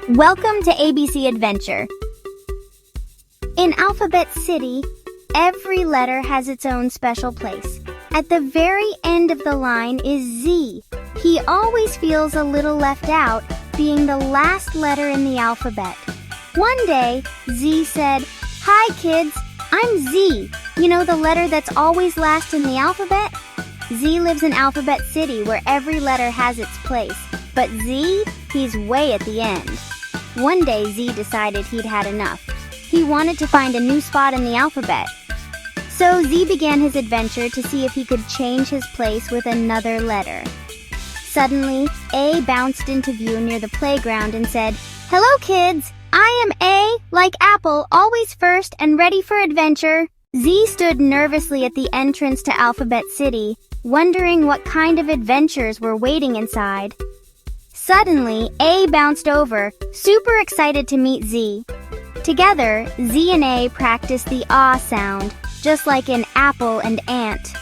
Welcome to ABC Adventure. In Alphabet City, every letter has its own special place. At the very end of the line is Z. He always feels a little left out, being the last letter in the alphabet. One day, Z said, "Hi kids, I'm Z. You know the letter that's always last in the alphabet?" Z lives in Alphabet City where every letter has its place. But Z, he's way at the end. One day Z decided he'd had enough. He wanted to find a new spot in the alphabet. So Z began his adventure to see if he could change his place with another letter. Suddenly, A bounced into view near the playground and said, "Hello kids, I am A, like apple, always first and ready for adventure." Z stood nervously at the entrance to Alphabet City, wondering what kind of adventures were waiting inside. Suddenly, A bounced over, super excited to meet Z. Together, Z and A practiced the ah sound, just like in apple and ant.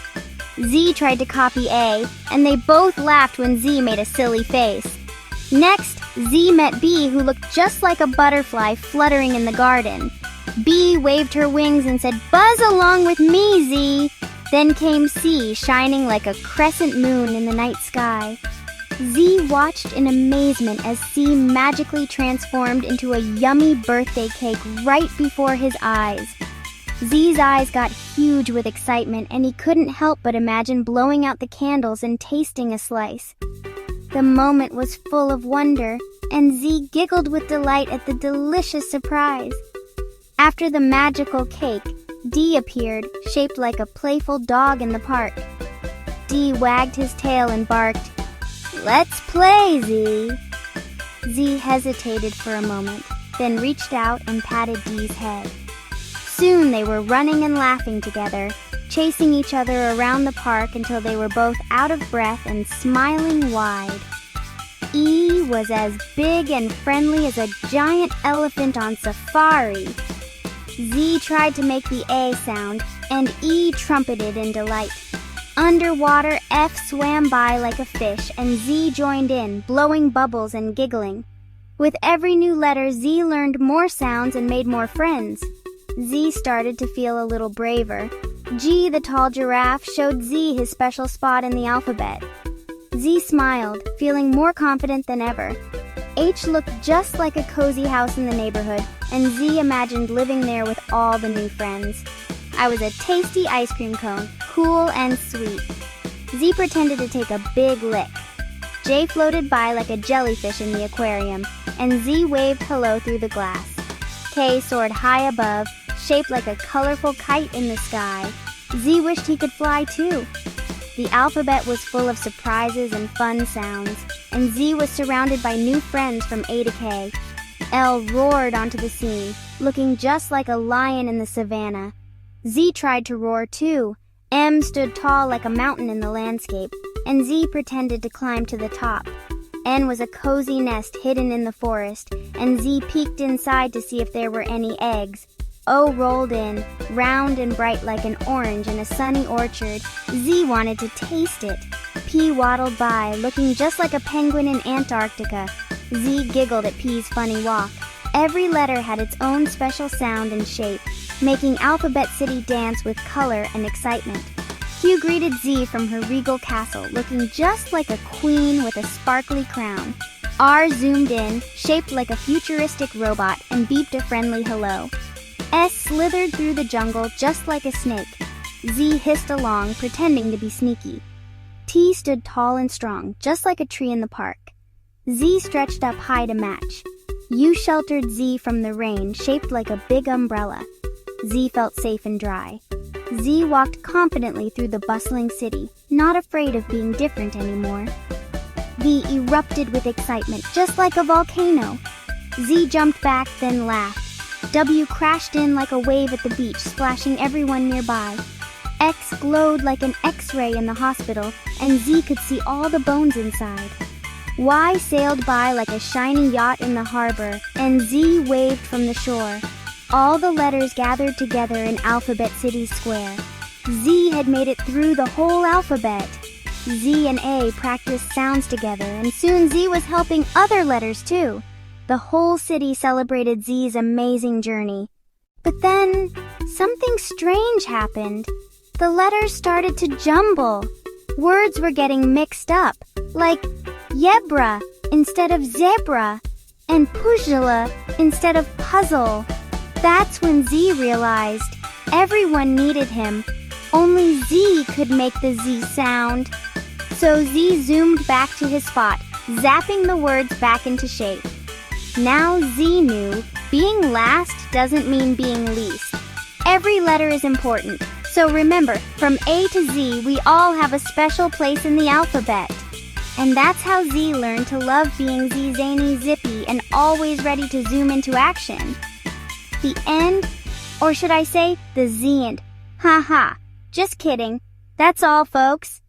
Z tried to copy A, and they both laughed when Z made a silly face. Next, Z met B, who looked just like a butterfly fluttering in the garden. B waved her wings and said, "Buzz along with me, Z." Then came C, shining like a crescent moon in the night sky. Z watched in amazement as C magically transformed into a yummy birthday cake right before his eyes. Z's eyes got huge with excitement, and he couldn't help but imagine blowing out the candles and tasting a slice. The moment was full of wonder, and Z giggled with delight at the delicious surprise. After the magical cake, D appeared, shaped like a playful dog in the park. D wagged his tail and barked, "Let's play, Z." Z hesitated for a moment, then reached out and patted D's head. Soon they were running and laughing together, chasing each other around the park until they were both out of breath and smiling wide. E was as big and friendly as a giant elephant on safari. Z tried to make the A sound, and E trumpeted in delight. Underwater, F swam by like a fish, and Z joined in, blowing bubbles and giggling. With every new letter, Z learned more sounds and made more friends. Z started to feel a little braver. G, the tall giraffe, showed Z his special spot in the alphabet. Z smiled, feeling more confident than ever. H looked just like a cozy house in the neighborhood, and Z imagined living there with all the new friends. I was a tasty ice cream cone, cool and sweet. Z pretended to take a big lick. J floated by like a jellyfish in the aquarium, and Z waved hello through the glass. K soared high above, shaped like a colorful kite in the sky. Z wished he could fly too. The alphabet was full of surprises and fun sounds, and Z was surrounded by new friends from A to K. L roared onto the scene, looking just like a lion in the savannah. Z tried to roar too. M stood tall like a mountain in the landscape, and Z pretended to climb to the top. N was a cozy nest hidden in the forest, and Z peeked inside to see if there were any eggs. O rolled in, round and bright like an orange in a sunny orchard. Z wanted to taste it. P waddled by, looking just like a penguin in Antarctica. Z giggled at P's funny walk. Every letter had its own special sound and shape, making Alphabet City dance with color and excitement. Q greeted Z from her regal castle, looking just like a queen with a sparkly crown. R zoomed in, shaped like a futuristic robot, and beeped a friendly hello. S slithered through the jungle just like a snake. Z hissed along, pretending to be sneaky. T stood tall and strong, just like a tree in the park. Z stretched up high to match. U sheltered Z from the rain, shaped like a big umbrella. Z felt safe and dry. Z walked confidently through the bustling city, not afraid of being different anymore. V erupted with excitement, just like a volcano. Z jumped back, then laughed. W crashed in like a wave at the beach, splashing everyone nearby. X glowed like an X-ray in the hospital, and Z could see all the bones inside. Y sailed by like a shiny yacht in the harbor, and Z waved from the shore. All the letters gathered together in Alphabet City Square. Z had made it through the whole alphabet. Z and A practiced sounds together, and soon Z was helping other letters too. The whole city celebrated Z's amazing journey. But then, something strange happened. The letters started to jumble. Words were getting mixed up, like yebra instead of zebra, and pujala instead of puzzle. That's when Z realized everyone needed him. Only Z could make the Z sound. So Z zoomed back to his spot, zapping the words back into shape. Now Z knew being last doesn't mean being least. Every letter is important. So remember, from A to Z, we all have a special place in the alphabet. And that's how Z learned to love being Z zany zippy and always ready to zoom into action. The end? Or should I say, the Z-end? Haha, just kidding. That's all, folks.